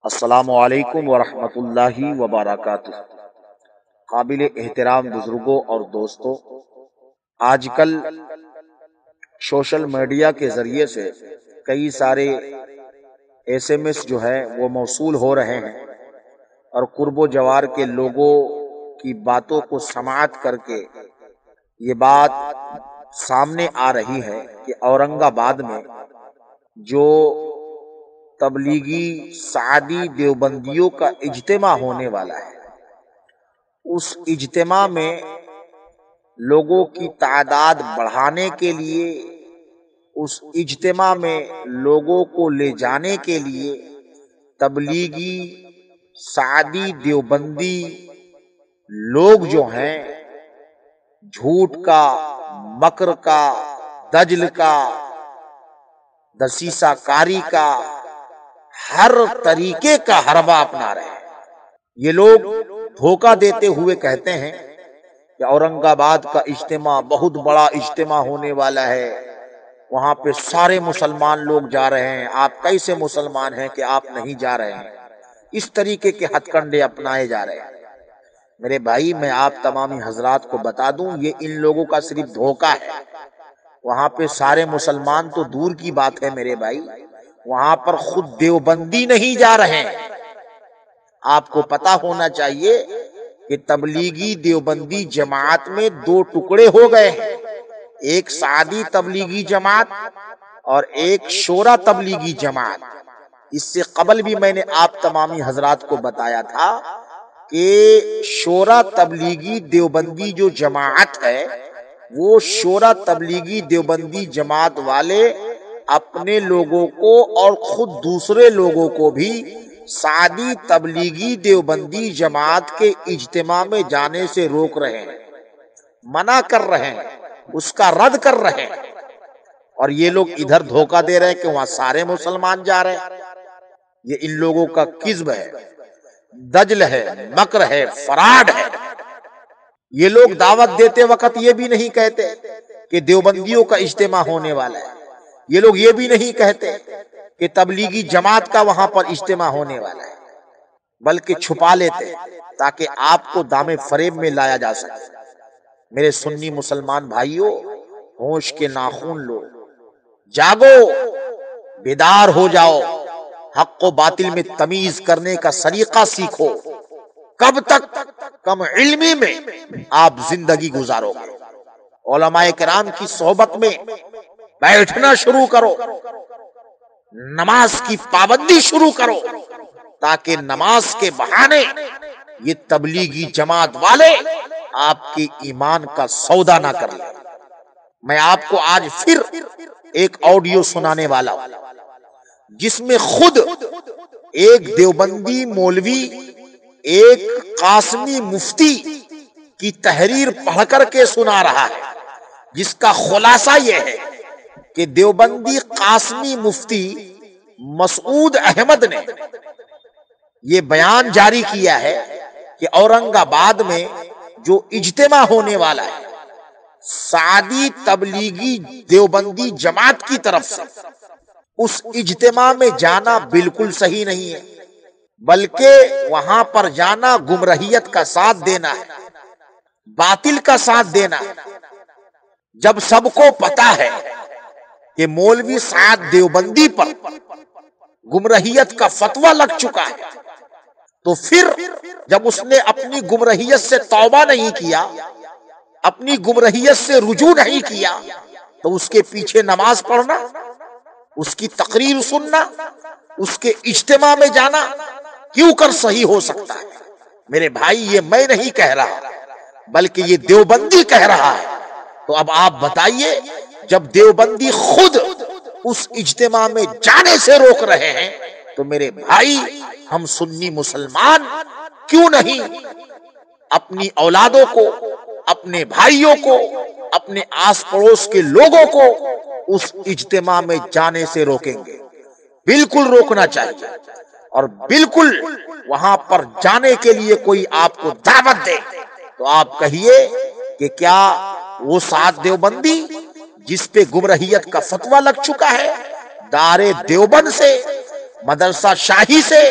السلام علیکم ورحمۃ اللہ وبرکاتہ۔ قابل احترام بزرگوں اور دوستوں، آج کل سوشل میڈیا کے ذریعے سے کئی سارے SMS جو ہے وہ موصول ہو رہے ہیں اور قرب و جوار کے لوگوں کی باتوں کو سماعت کر کے یہ بات سامنے آ رہی ہے کہ اورنگ آباد میں جو تبلیغی سعدی دیوبندیوں کا اجتماع ہونے والا ہے، اس اجتماع میں لوگوں کی تعداد بڑھانے کے لیے، اس اجتماع میں لوگوں کو لے جانے کے لیے تبلیغی سعدی دیوبندی لوگ جو ہیں جھوٹ کا، مکر کا، دجل کا، دسیسہ کاری کا، ہر طریقے کا حربہ اپنا رہے ہیں۔ یہ لوگ دھوکہ دیتے ہوئے کہتے ہیں کہ اورنگ آباد کا اجتماع بہت بڑا اجتماع ہونے والا ہے، وہاں پہ سارے مسلمان لوگ جا رہے ہیں، آپ کیسے مسلمان ہیں کہ آپ نہیں جا رہے ہیں؟ اس طریقے کے ہتھ کنڈے اپنائے جا رہے ہیں۔ میرے بھائی، میں آپ تمامی حضرات کو بتا دوں، یہ ان لوگوں کا صرف دھوکہ ہے۔ وہاں پہ سارے مسلمان تو دور کی بات ہے میرے بھائی، وہاں پر خود دیوبندی نہیں جا رہے ہیں۔ آپ کو پتا ہونا چاہیے کہ تبلیغی دیوبندی جماعت میں دو ٹکڑے ہو گئے ہیں، ایک سعدی تبلیغی جماعت اور ایک شورا تبلیغی جماعت۔ اس سے قبل بھی میں نے آپ تمامی حضرات کو بتایا تھا کہ شورا تبلیغی دیوبندی جو جماعت ہے، وہ شورا تبلیغی دیوبندی جماعت والے اپنے لوگوں کو اور خود دوسرے لوگوں کو بھی سعدی تبلیغی دیوبندی جماعت کے اجتماع میں جانے سے روک رہے ہیں، منع کر رہے ہیں، اس کا رد کر رہے ہیں۔ اور یہ لوگ ادھر دھوکہ دے رہے ہیں کہ وہاں سارے مسلمان جا رہے ہیں۔ یہ ان لوگوں کا کذب ہے، دجل ہے، مکر ہے، فراڈ ہے۔ یہ لوگ دعوت دیتے وقت یہ بھی نہیں کہتے کہ دیوبندیوں کا اجتماع ہونے والا ہے، یہ لوگ یہ بھی نہیں کہتے کہ تبلیغی جماعت کا وہاں پر اجتماع ہونے والا ہے، بلکہ چھپا لیتے تاکہ آپ کو دام فریب میں لایا جا سکے۔ میرے سنی مسلمان بھائیوں، ہوش کے ناخن لو، جاگو، بیدار ہو جاؤ، حق و باطل میں تمیز کرنے کا سلیقہ سیکھو۔ کب تک کم علمی میں آپ زندگی گزارو گے؟ علماء کرام کی صحبت میں بیٹھنا شروع کرو، نماز کی پابندی شروع کرو، تاکہ نماز کے بہانے یہ تبلیغی جماعت والے آپ کے ایمان کا سودا نہ کر لیں۔ میں آپ کو آج پھر ایک آڈیو سنانے والا ہوں جس میں خود ایک دیوبندی مولوی ایک قاسمی مفتی کی تحریر پڑھ کر کے سنا رہا ہے، جس کا خلاصہ یہ ہے کہ دیوبندی قاسمی مفتی مسعود احمد نے یہ بیان جاری کیا ہے کہ اورنگ آباد میں جو اجتماع ہونے والا ہے سعدی تبلیغی دیوبندی جماعت کی طرف سے، اس اجتماع میں جانا بالکل صحیح نہیں ہے، بلکہ وہاں پر جانا گمراہیت کا ساتھ دینا ہے، باطل کا ساتھ دینا ہے۔ جب سب کو پتا ہے کہ مولوی سعد دیوبندی پر گمراہیت کا فتویٰ لگ چکا ہے، تو پھر جب اس نے اپنی گمراہیت سے توبہ نہیں کیا، اپنی گمراہیت سے رجوع نہیں کیا، تو اس کے پیچھے نماز پڑھنا، اس کی تقریر سننا، اس کے اجتماع میں جانا کیوں کر صحیح ہو سکتا ہے؟ میرے بھائی، یہ میں نہیں کہہ رہا بلکہ یہ دیوبندی کہہ رہا ہے۔ تو اب آپ بتائیے، جب دیوبندی خود اس اجتماع میں جانے سے روک رہے ہیں، تو میرے بھائی، ہم سنی مسلمان کیوں نہیں اپنی اولادوں کو، اپنے بھائیوں کو، اپنے آس پڑوس کے لوگوں کو اس اجتماع میں جانے سے روکیں گے؟ بالکل روکنا چاہیے، اور بالکل وہاں پر جانے کے لیے کوئی آپ کو دعوت دے تو آپ کہیے کہ کیا وہ سعد دیوبندی جس پہ گمراہیت کا فتویٰ لگ چکا ہے، دار دیوبند سے، مدرسہ شاہی سے،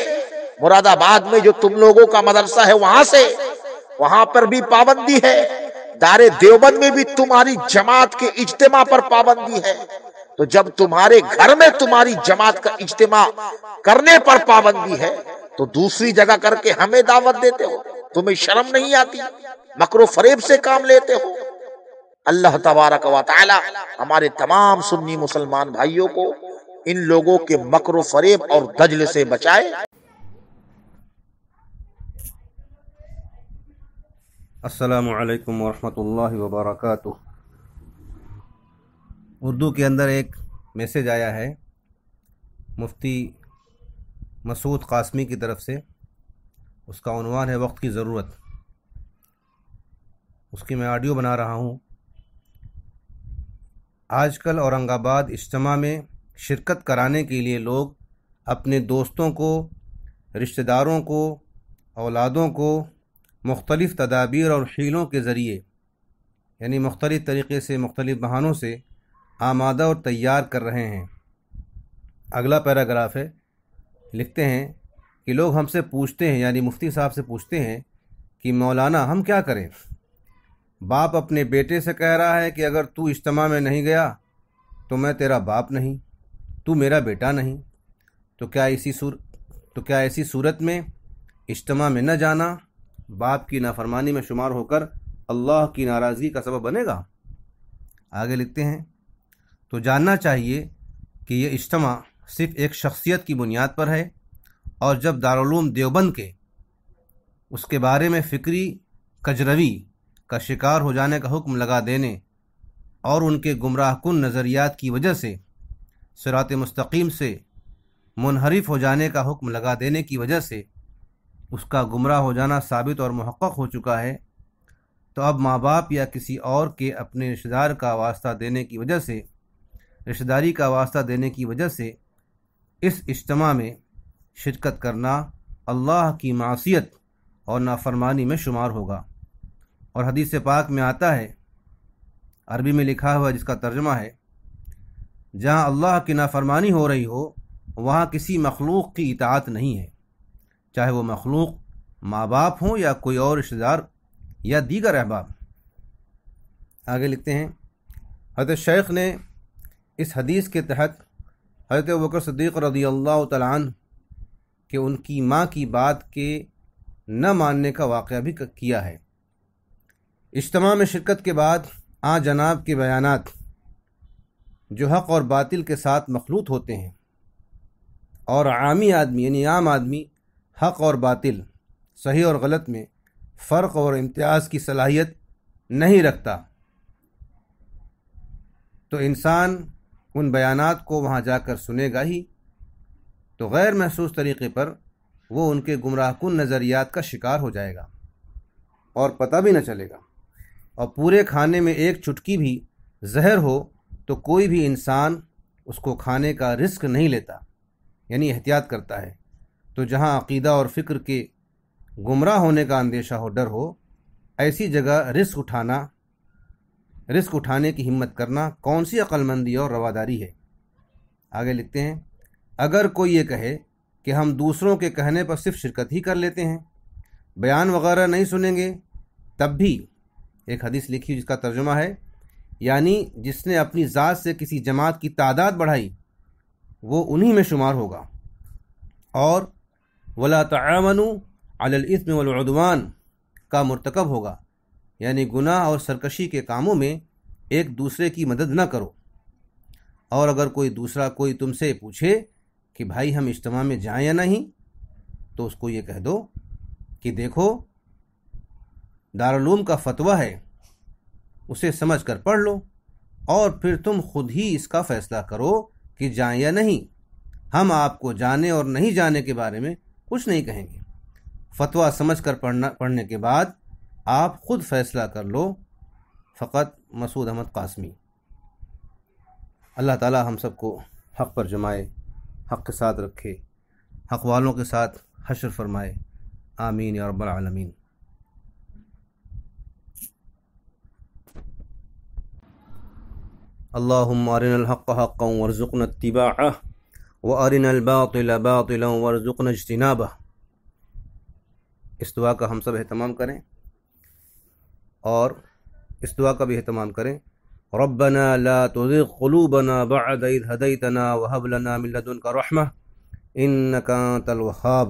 مراد آباد میں جو تم لوگوں کا مدرسہ ہے وہاں سے، وہاں پر بھی پابندی ہے، دار دیوبند میں بھی تمہاری جماعت کے اجتماع پر پابندی ہے، تو جب تمہارے گھر میں تمہاری جماعت کا اجتماع کرنے پر پابندی ہے تو دوسری جگہ کر کے ہمیں دعوت دیتے ہو؟ تمہیں شرم نہیں آتی؟ مکر و فریب سے کام لیتے ہو؟ اللہ تبارک و تعالی ہمارے تمام سنی مسلمان بھائیوں کو ان لوگوں کے مکر و فریب اور دجل سے بچائے۔ السلام علیکم ورحمۃ اللہ وبرکاتہ۔ اردو کے اندر ایک میسیج آیا ہے مفتی مسعود قاسمی کی طرف سے، اس کا عنوان ہے وقت کی ضرورت۔ اس کی میں آڈیو بنا رہا ہوں۔ آج کل اورنگ آباد اجتماع میں شرکت کرانے کے لیے لوگ اپنے دوستوں کو، رشتہ داروں کو، اولادوں کو مختلف تدابیر اور حیلوں کے ذریعے، یعنی مختلف طریقے سے، مختلف بہانوں سے آمادہ اور تیار کر رہے ہیں۔ اگلا پیراگراف ہے، لکھتے ہیں کہ لوگ ہم سے پوچھتے ہیں، یعنی مفتی صاحب سے پوچھتے ہیں کہ مولانا ہم کیا کریں؟ باپ اپنے بیٹے سے کہہ رہا ہے کہ اگر تو اجتماع میں نہیں گیا تو میں تیرا باپ نہیں، تو میرا بیٹا نہیں، تو کیا ایسی صورت میں اجتماع میں نہ جانا باپ کی نافرمانی میں شمار ہو کر اللہ کی ناراضگی کا سبب بنے گا؟ آگے لکھتے ہیں، تو جاننا چاہیے کہ یہ اجتماع صرف ایک شخصیت کی بنیاد پر ہے، اور جب دارالعلوم دیوبند کے اس کے بارے میں فکری کجروی کا شکار ہو جانے کا حکم لگا دینے اور ان کے گمراہ کن نظریات کی وجہ سے صراط مستقیم سے منحرف ہو جانے کا حکم لگا دینے کی وجہ سے اس کا گمراہ ہو جانا ثابت اور محقق ہو چکا ہے، تو اب ماں باپ یا کسی اور کے اپنے رشتہ دار کا واسطہ دینے کی وجہ سے، رشتہ داری کا واسطہ دینے کی وجہ سے اس اجتماع میں شرکت کرنا اللہ کی معصیت اور نافرمانی میں شمار ہوگا۔ اور حدیث پاک میں آتا ہے، عربی میں لکھا ہوا جس کا ترجمہ ہے، جہاں اللہ کی نافرمانی ہو رہی ہو وہاں کسی مخلوق کی اطاعت نہیں ہے، چاہے وہ مخلوق ماں باپ ہوں یا کوئی اور رشتہ دار یا دیگر احباب۔ آگے لکھتے ہیں، حضرت شیخ نے اس حدیث کے تحت حضرت ابوبکر صدیق رضی اللہ تعالیٰ عنہ کہ ان کی ماں کی بات کے نہ ماننے کا واقعہ بھی کیا ہے۔ اجتماع میں شرکت کے بعد جناب کے بیانات جو حق اور باطل کے ساتھ مخلوط ہوتے ہیں، اور عامی آدمی یعنی عام آدمی حق اور باطل، صحیح اور غلط میں فرق اور امتیاز کی صلاحیت نہیں رکھتا، تو انسان ان بیانات کو وہاں جا کر سنے گا ہی، تو غیر محسوس طریقے پر وہ ان کے گمراہ کن نظریات کا شکار ہو جائے گا اور پتہ بھی نہ چلے گا۔ اور پورے کھانے میں ایک چٹکی بھی زہر ہو تو کوئی بھی انسان اس کو کھانے کا رسک نہیں لیتا، یعنی احتیاط کرتا ہے۔ تو جہاں عقیدہ اور فکر کے گمراہ ہونے کا اندیشہ ہو، ڈر ہو، ایسی جگہ رسک اٹھانے کی ہمت کرنا کون سی عقل مندی اور رواداری ہے؟ آگے لکھتے ہیں، اگر کوئی یہ کہے کہ ہم دوسروں کے کہنے پر صرف شرکت ہی کر لیتے ہیں، بیان وغیرہ نہیں سنیں گے، تب بھی ایک حدیث لکھی جس کا ترجمہ ہے، یعنی جس نے اپنی ذات سے کسی جماعت کی تعداد بڑھائی وہ انہی میں شمار ہوگا، اور وَلَا تَعَاوَنُوا عَلَى الْإِثْمِ وَالْعُدْوَانِ کا مرتکب ہوگا، یعنی گناہ اور سرکشی کے کاموں میں ایک دوسرے کی مدد نہ کرو۔ اور اگر کوئی تم سے پوچھے کہ بھائی ہم اجتماع میں جائیں یا نہیں، تو اس کو یہ کہہ دو کہ دیکھو دارالعلوم کا فتویٰ ہے، اسے سمجھ کر پڑھ لو، اور پھر تم خود ہی اس کا فیصلہ کرو کہ جائیں یا نہیں۔ ہم آپ کو جانے اور نہیں جانے کے بارے میں کچھ نہیں کہیں گے۔ فتویٰ سمجھ کر پڑھنے کے بعد آپ خود فیصلہ کر لو۔ فقط مسعود احمد قاسمی۔ اللہ تعالی ہم سب کو حق پر جمائے، حق کے ساتھ رکھے، حق والوں کے ساتھ حشر فرمائے، آمین یا رب العالمین۔ اللہم ارنا الحق حقا وارزقنا اتباعہ وارنا الباطل باطلا وارزقنا اجتنابہ۔ اس دعا کا ہم سب اہتمام کریں اور اس دعا کا بھی اہتمام کریں. ربنا لا تزغ قلوبنا بعد إذ هديتنا وهب لنا من لدنك رحمة إنك أنت الوهاب.